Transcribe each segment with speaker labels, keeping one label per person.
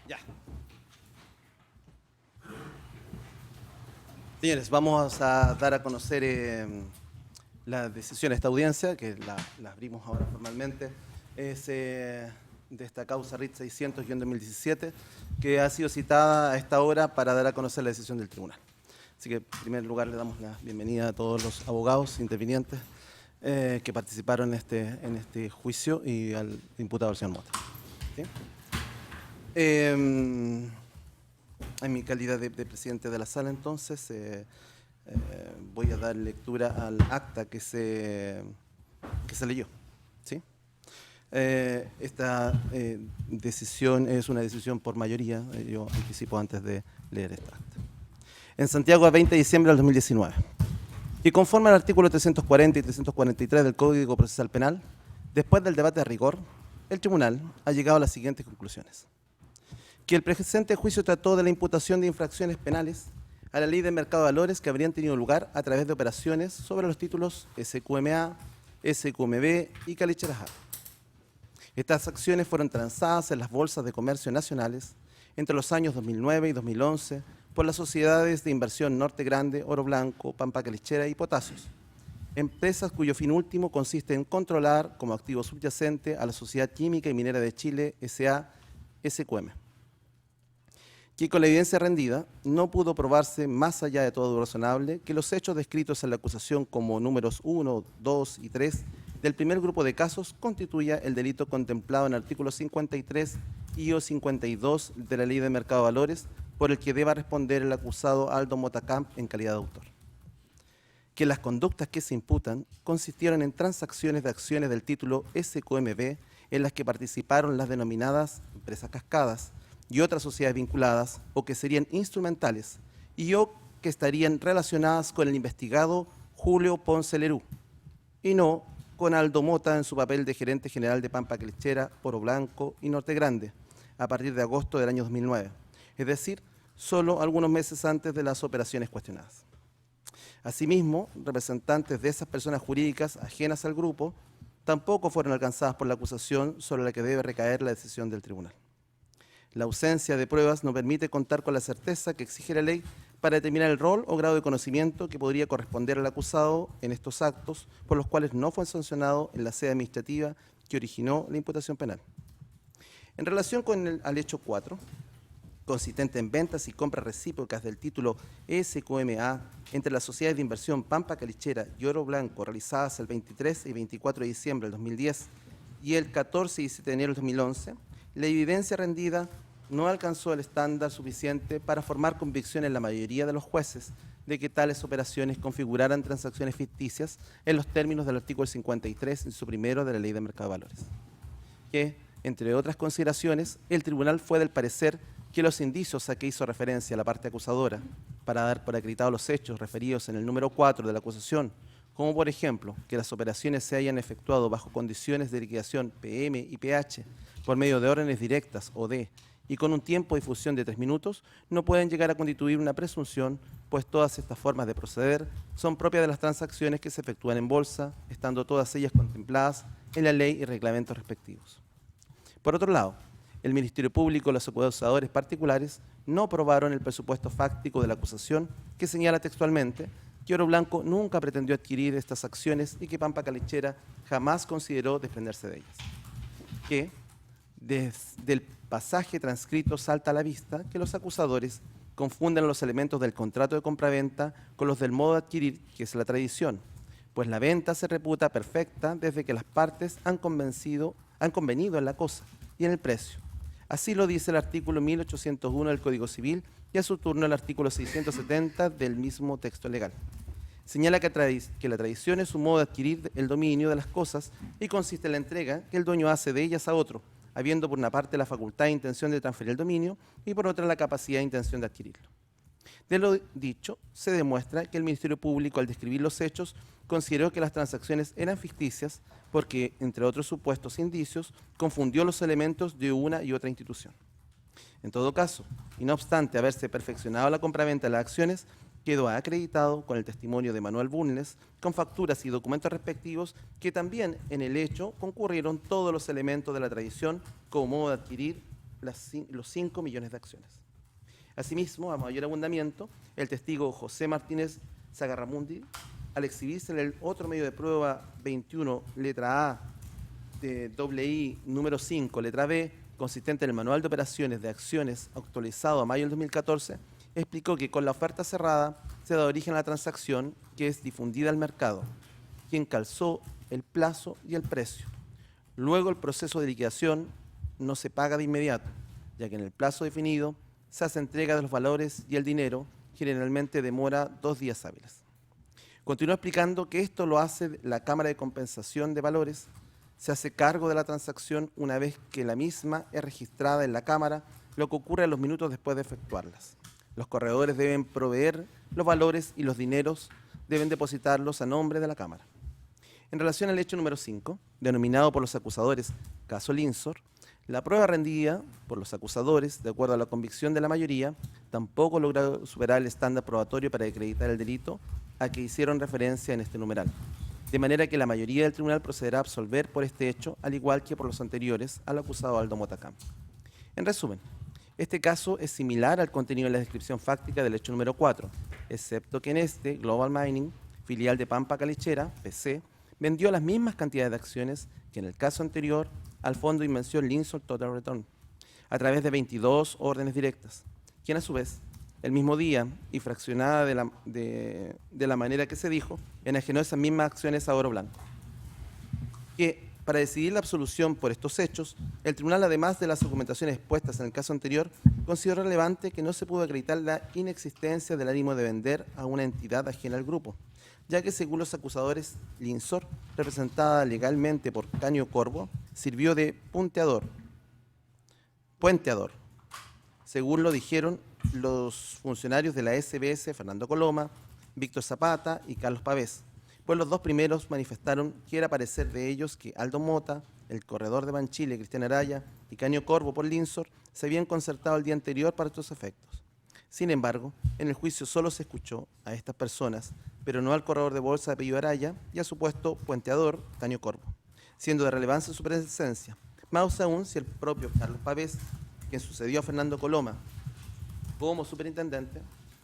Speaker 1: Ya. Señores, vamos a dar a conocer la decisión de esta audiencia, que la abrimos ahora formalmente. Es de esta causa RIT 600-2017, que ha sido citada a esta hora para dar a conocer la decisión del tribunal. Así que, en primer lugar, le damos la bienvenida a todos los abogados intervinientes que participaron en este juicio y al imputado, el señor Mota. ¿Sí? En mi calidad de presidente de la sala, entonces, voy a dar lectura al acta que se leyó. ¿Sí? Esta decisión es una decisión por mayoría, yo anticipo antes de leer esta acta. En Santiago, a 20 de diciembre del 2019. Y conforme al artículo 340 y 343 del Código Procesal Penal, después del debate de rigor, el tribunal ha llegado a las siguientes conclusiones. Que el presente juicio trató de la imputación de infracciones penales a la Ley de Mercado de Valores que habrían tenido lugar a través de operaciones sobre los títulos SQMA, SQMB y Calicheras A. Estas acciones fueron transadas en las bolsas de comercio nacionales entre los años 2009 y 2011 por las sociedades de inversión Norte Grande, Oro Blanco, Pampa Calichera y Potasios, empresas cuyo fin último consiste en controlar como activo subyacente a la Sociedad Química y Minera de Chile, S.A., SQM, que con la evidencia rendida no pudo probarse más allá de todo duda razonable que los hechos descritos en la acusación como números 1, 2 y 3 del primer grupo de casos constituya el delito contemplado en el artículo 53 y o 52 de la Ley de Mercado de Valores por el que deba responder el acusado Aldo Motacamp en calidad de autor. Que las conductas que se imputan consistieron en transacciones de acciones del título SQMB en las que participaron las denominadas empresas cascadas y otras sociedades vinculadas o que serían instrumentales y o que estarían relacionadas con el investigado Julio Ponce Lerú y no con Aldo Mota en su papel de gerente general de Pampa Calichera, Oro Blanco y Norte Grande a partir de agosto del año 2009, es decir, solo algunos meses antes de las operaciones cuestionadas. Asimismo, representantes de esas personas jurídicas ajenas al grupo tampoco fueron alcanzadas por la acusación sobre la que debe recaer la decisión del tribunal. La ausencia de pruebas no permite contar con la certeza que exige la ley para determinar el rol o grado de conocimiento que podría corresponder al acusado en estos actos por los cuales no fue sancionado en la sede administrativa que originó la imputación penal. En relación con al hecho 4, consistente en ventas y compras recíprocas del título SQMA entre las sociedades de inversión Pampa Calichera y Oro Blanco realizadas el 23 y 24 de diciembre del 2010 y el 14 y 17 de enero del 2011, la evidencia rendida no alcanzó el estándar suficiente para formar convicción en la mayoría de los jueces de que tales operaciones configuraran transacciones ficticias en los términos del artículo 53, inciso primero de la Ley de Mercado de Valores. Que, entre otras consideraciones, el tribunal fue del parecer que los indicios a que hizo referencia la parte acusadora para dar por acreditados los hechos referidos en el número 4 de la acusación, como por ejemplo que las operaciones se hayan efectuado bajo condiciones de liquidación PM y PH por medio de órdenes directas o y con un tiempo de difusión de 3 minutos, no pueden llegar a constituir una presunción, pues todas estas formas de proceder son propias de las transacciones que se efectúan en bolsa, estando todas ellas contempladas en la ley y reglamentos respectivos. Por otro lado, el Ministerio Público y los acusadores particulares no probaron el presupuesto fáctico de la acusación que señala textualmente que Oro Blanco nunca pretendió adquirir estas acciones y que Pampa Calichera jamás consideró desprenderse de ellas. Que desde el pasaje transcrito salta a la vista que los acusadores confunden los elementos del contrato de compraventa con los del modo de adquirir, que es la tradición, pues la venta se reputa perfecta desde que las partes han convenido en la cosa y en el precio. Así lo dice el artículo 1801 del Código Civil y a su turno el artículo 670 del mismo texto legal. Señala que la tradición es un modo de adquirir el dominio de las cosas y consiste en la entrega que el dueño hace de ellas a otro, habiendo por una parte la facultad e intención de transferir el dominio y por otra la capacidad e intención de adquirirlo. De lo dicho, se demuestra que el Ministerio Público, al describir los hechos, consideró que las transacciones eran ficticias porque, entre otros supuestos indicios, confundió los elementos de una y otra institución. En todo caso, y no obstante haberse perfeccionado la compraventa de las acciones, quedó acreditado con el testimonio de Manuel Bulnes, con facturas y documentos respectivos, que también en el hecho concurrieron todos los elementos de la tradición como modo de adquirir los 5 millones de acciones. Asimismo, a mayor abundamiento, el testigo José Martínez Zagarramundi, al exhibirse en el otro medio de prueba 21, letra A, de I, número 5, letra B, consistente en el manual de operaciones de acciones actualizado a mayo del 2014, explicó que con la oferta cerrada se da origen a la transacción que es difundida al mercado, quien calzó el plazo y el precio. Luego el proceso de liquidación no se paga de inmediato, ya que en el plazo definido se hace entrega de los valores y el dinero, generalmente demora 2 días hábiles. Continúa explicando que esto lo hace la Cámara de Compensación de Valores, se hace cargo de la transacción una vez que la misma es registrada en la Cámara, lo que ocurre a los minutos después de efectuarlas. Los corredores deben proveer los valores y los dineros deben depositarlos a nombre de la Cámara. En relación al hecho número 5, denominado por los acusadores caso Linsor, la prueba rendida por los acusadores, de acuerdo a la convicción de la mayoría, tampoco logró superar el estándar probatorio para acreditar el delito a que hicieron referencia en este numeral. De manera que la mayoría del tribunal procederá a absolver por este hecho, al igual que por los anteriores al acusado Aldo Mota Campo. En resumen, este caso es similar al contenido de la descripción fáctica del hecho número 4, excepto que en este, Global Mining, filial de Pampa Calechera, PC, vendió las mismas cantidades de acciones que en el caso anterior al fondo de inversión Linsor Total Return, a través de 22 órdenes directas, quien a su vez, el mismo día y fraccionada de la manera que se dijo, enajenó esas mismas acciones a Oro Blanco. Que para decidir la absolución por estos hechos, el tribunal, además de las argumentaciones expuestas en el caso anterior, consideró relevante que no se pudo acreditar la inexistencia del ánimo de vender a una entidad ajena al grupo, ya que según los acusadores, Linsor, representada legalmente por Canio Corvo, sirvió de puenteador, según lo dijeron los funcionarios de la SBS, Fernando Coloma, Víctor Zapata y Carlos Pavés, pues los dos primeros manifestaron que era parecer de ellos que Aldo Mota, el corredor de Banchile, Cristian Araya y Canio Corvo por Linsor se habían concertado el día anterior para estos efectos. Sin embargo, en el juicio solo se escuchó a estas personas, pero no al corredor de bolsa de apellido Araya y al supuesto puenteador Canio Corvo, siendo de relevancia su presencia, más aún si el propio Carlos Pavés, quien sucedió a Fernando Coloma como superintendente,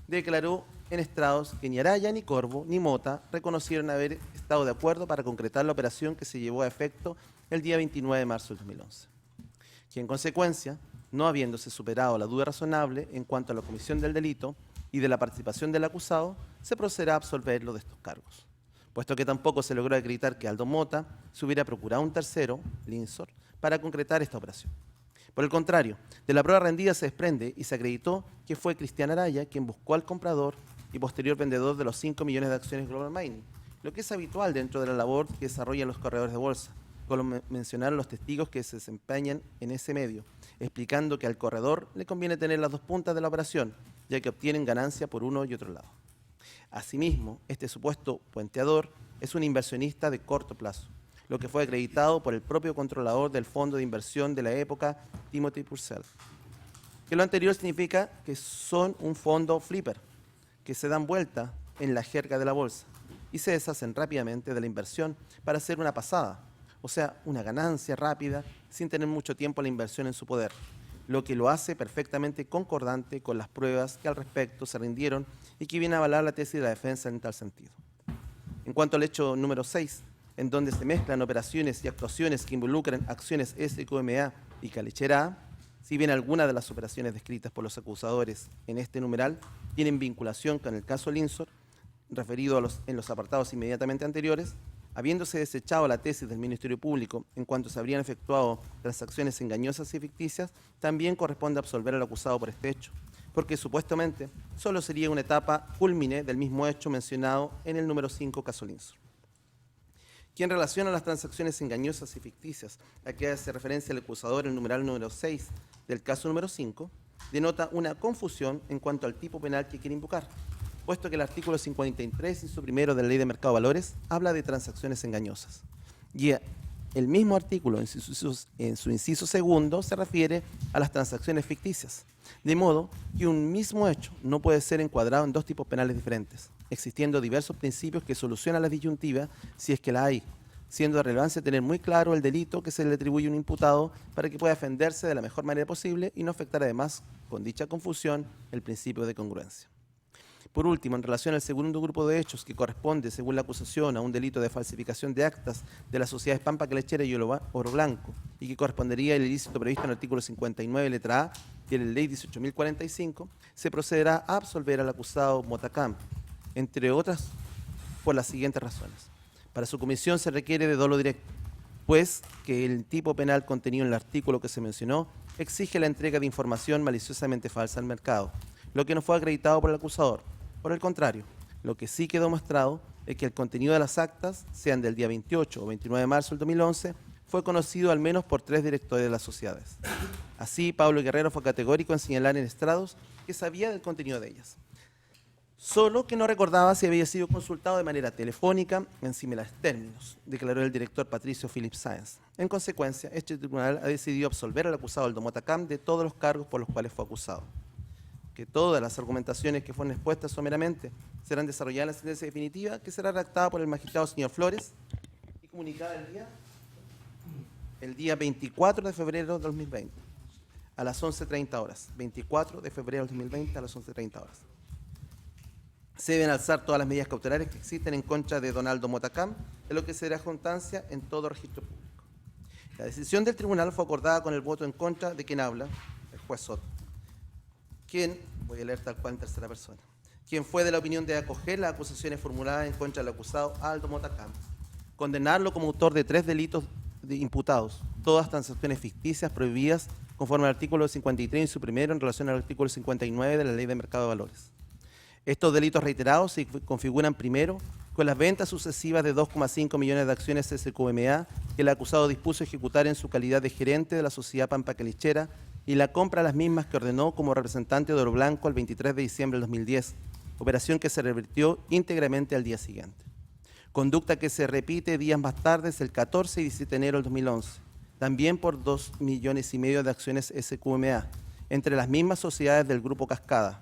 Speaker 1: declaró en estrados que ni Araya, ni Corvo, ni Mota reconocieron haber estado de acuerdo para concretar la operación que se llevó a efecto el día 29 de marzo del 2011. Que en consecuencia, no habiéndose superado la duda razonable en cuanto a la comisión del delito y de la participación del acusado, se procederá a absolverlo de estos cargos, puesto que tampoco se logró acreditar que Aldo Mota se hubiera procurado un tercero, Linsor, para concretar esta operación. Por el contrario, de la prueba rendida se desprende y se acreditó que fue Cristian Araya quien buscó al comprador y posterior vendedor de los 5 millones de acciones Global Mining, lo que es habitual dentro de la labor que desarrollan los corredores de bolsa, como mencionaron los testigos que se desempeñan en ese medio, explicando que al corredor le conviene tener las dos puntas de la operación, ya que obtienen ganancia por uno y otro lado. Asimismo, este supuesto puenteador es un inversionista de corto plazo, lo que fue acreditado por el propio controlador del fondo de inversión de la época, Timothy Purcell. Que lo anterior significa que son un fondo flipper, que se dan vuelta en la jerga de la bolsa y se deshacen rápidamente de la inversión para hacer una pasada, o sea, una ganancia rápida sin tener mucho tiempo la inversión en su poder, lo que lo hace perfectamente concordante con las pruebas que al respecto se rindieron y que viene a avalar la tesis de la defensa en tal sentido. En cuanto al hecho número 6, en donde se mezclan operaciones y actuaciones que involucran acciones SQMA y Calechera A, si bien algunas de las operaciones descritas por los acusadores en este numeral tienen vinculación con el caso Linsor, referido en los apartados inmediatamente anteriores, habiéndose desechado la tesis del Ministerio Público en cuanto se habrían efectuado transacciones engañosas y ficticias, también corresponde absolver al acusado por este hecho, porque supuestamente solo sería una etapa cúlmine del mismo hecho mencionado en el número 5 caso Linsor. Que en relación a las transacciones engañosas y ficticias a que hace referencia el acusador en el numeral número 6 del caso número 5, denota una confusión en cuanto al tipo penal que quiere invocar, puesto que el artículo 53, inciso primero de la Ley de Mercado de Valores, habla de transacciones engañosas. Y el mismo artículo, en su inciso segundo, se refiere a las transacciones ficticias, de modo que un mismo hecho no puede ser encuadrado en dos tipos penales diferentes, existiendo diversos principios que solucionan la disyuntiva si es que la hay, siendo de relevancia tener muy claro el delito que se le atribuye a un imputado para que pueda defenderse de la mejor manera posible y no afectar además, con dicha confusión, el principio de congruencia. Por último, en relación al segundo grupo de hechos que corresponde, según la acusación, a un delito de falsificación de actas de las sociedades Pampa Calechera y Oro Blanco y que correspondería al ilícito previsto en el artículo 59, letra A, de la Ley 18.045, se procederá a absolver al acusado Motacam, entre otras por las siguientes razones. Para su comisión se requiere de dolo directo, pues que el tipo penal contenido en el artículo que se mencionó exige la entrega de información maliciosamente falsa al mercado, lo que no fue acreditado por el acusador. Por el contrario, lo que sí quedó mostrado es que el contenido de las actas, sean del día 28 o 29 de marzo del 2011, fue conocido al menos por 3 directores de las sociedades. Así, Pablo Guerrero fue categórico en señalar en estrados que sabía del contenido de ellas, solo que no recordaba si había sido consultado de manera telefónica en similares términos, declaró el director Patricio Philip Sáenz. En consecuencia, este tribunal ha decidido absolver al acusado Aldo Motacam de todos los cargos por los cuales fue acusado. Que todas las argumentaciones que fueron expuestas someramente serán desarrolladas en la sentencia definitiva, que será redactada por el magistrado señor Flores y comunicada el día 24 de febrero de 2020, a las 11:30 horas. 24 de febrero de 2020 a las 11:30 horas. Se deben alzar todas las medidas cautelares que existen en contra de don Aldo Motacam, de lo que será constancia en todo registro público. La decisión del tribunal fue acordada con el voto en contra de quien habla, el juez Soto, quien, voy a leer tal cual en tercera persona, quien fue de la opinión de acoger las acusaciones formuladas en contra del acusado Aldo Motacam, condenarlo como autor de 3 delitos imputados, todas transacciones ficticias prohibidas conforme al artículo 53 y su primero en relación al artículo 59 de la Ley de Mercado de Valores. Estos delitos reiterados se configuran primero con las ventas sucesivas de 2,5 millones de acciones SQMA que el acusado dispuso ejecutar en su calidad de gerente de la sociedad Pampa Calechera y la compra de las mismas que ordenó como representante de Oro Blanco el 23 de diciembre del 2010, operación que se revirtió íntegramente al día siguiente. Conducta que se repite días más tarde, el 14 y 17 de enero del 2011, también por 2,5 millones de acciones SQMA, entre las mismas sociedades del Grupo Cascada.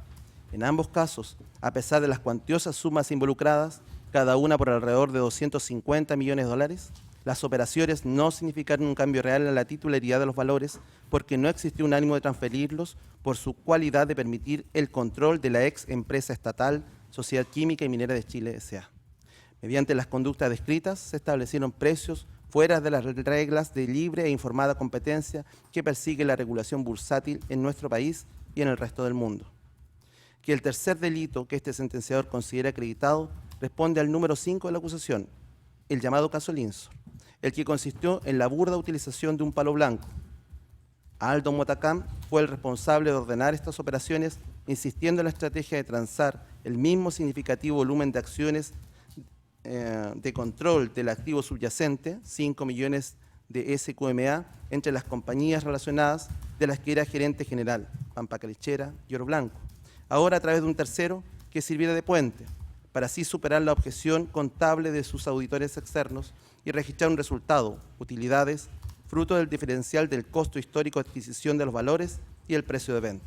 Speaker 1: En ambos casos, a pesar de las cuantiosas sumas involucradas, cada una por alrededor de 250 millones de dólares, las operaciones no significaron un cambio real en la titularidad de los valores porque no existió un ánimo de transferirlos por su cualidad de permitir el control de la ex empresa estatal Sociedad Química y Minera de Chile S.A. Mediante las conductas descritas se establecieron precios fuera de las reglas de libre e informada competencia que persigue la regulación bursátil en nuestro país y en el resto del mundo. Que el tercer delito que este sentenciador considera acreditado responde al número 5 de la acusación, el llamado caso Linsor, el que consistió en la burda utilización de un palo blanco. Aldo Motacam fue el responsable de ordenar estas operaciones, insistiendo en la estrategia de transar el mismo significativo volumen de acciones de control del activo subyacente, 5 millones de SQMA, entre las compañías relacionadas de las que era gerente general, Pampa Calechera y Oro Blanco, ahora a través de un tercero que sirviera de puente, para así superar la objeción contable de sus auditores externos y registrar un resultado, utilidades, fruto del diferencial del costo histórico de adquisición de los valores y el precio de venta.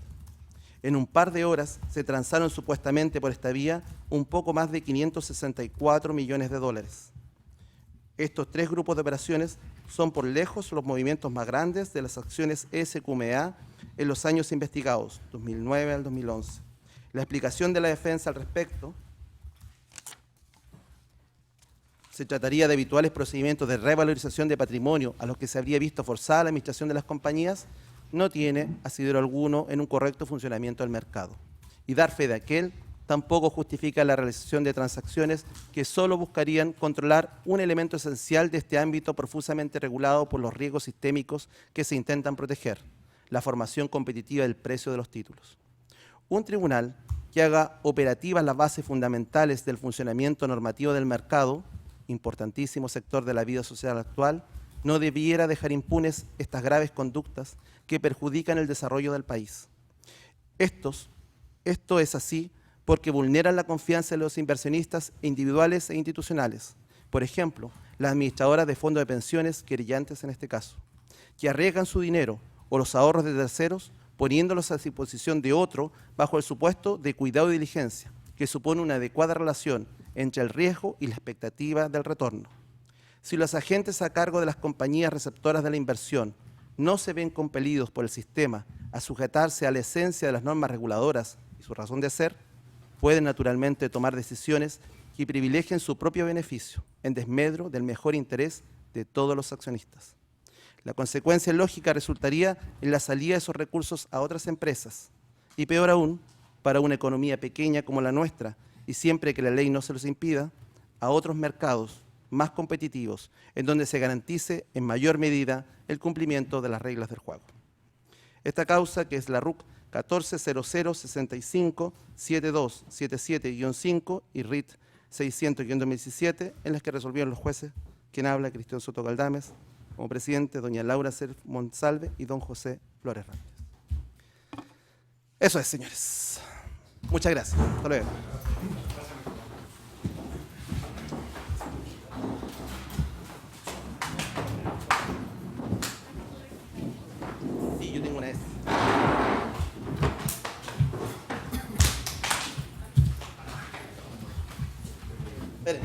Speaker 1: En un par de horas se transaron supuestamente por esta vía un poco más de 564 millones de dólares. Estos 3 grupos de operaciones son por lejos los movimientos más grandes de las acciones SQMA en los años investigados, 2009 al 2011. La explicación de la defensa al respecto: se trataría de habituales procedimientos de revalorización de patrimonio a los que se habría visto forzada la administración de las compañías, no tiene asidero alguno en un correcto funcionamiento del mercado. Y dar fe de aquel tampoco justifica la realización de transacciones que solo buscarían controlar un elemento esencial de este ámbito profusamente regulado por los riesgos sistémicos que se intentan proteger, la formación competitiva del precio de los títulos. Un tribunal que haga operativas las bases fundamentales del funcionamiento normativo del mercado, importantísimo sector de la vida social actual, no debiera dejar impunes estas graves conductas que perjudican el desarrollo del país. Esto es así porque vulneran la confianza de los inversionistas individuales e institucionales. Por ejemplo, las administradoras de fondos de pensiones, querellantes en este caso, que arriesgan su dinero o los ahorros de terceros poniéndolos a disposición de otro bajo el supuesto de cuidado y diligencia, que supone una adecuada relación entre el riesgo y la expectativa del retorno. Si los agentes a cargo de las compañías receptoras de la inversión no se ven compelidos por el sistema a sujetarse a la esencia de las normas reguladoras y su razón de ser, pueden naturalmente tomar decisiones que privilegien su propio beneficio en desmedro del mejor interés de todos los accionistas. La consecuencia lógica resultaría en la salida de esos recursos a otras empresas y, peor aún, para una economía pequeña como la nuestra, y siempre que la ley no se los impida, a otros mercados más competitivos, en donde se garantice en mayor medida el cumplimiento de las reglas del juego. Esta causa, que es la RUC 1400657277-5 y RIT 600-2017, en las que resolvieron los jueces, quien habla, Cristian Soto Galdames, como presidente, doña Laura Cerf Monsalve y don José Flores Ramírez. Eso es, señores. Muchas gracias. Hasta luego. Sí, yo tengo una S. Esperen.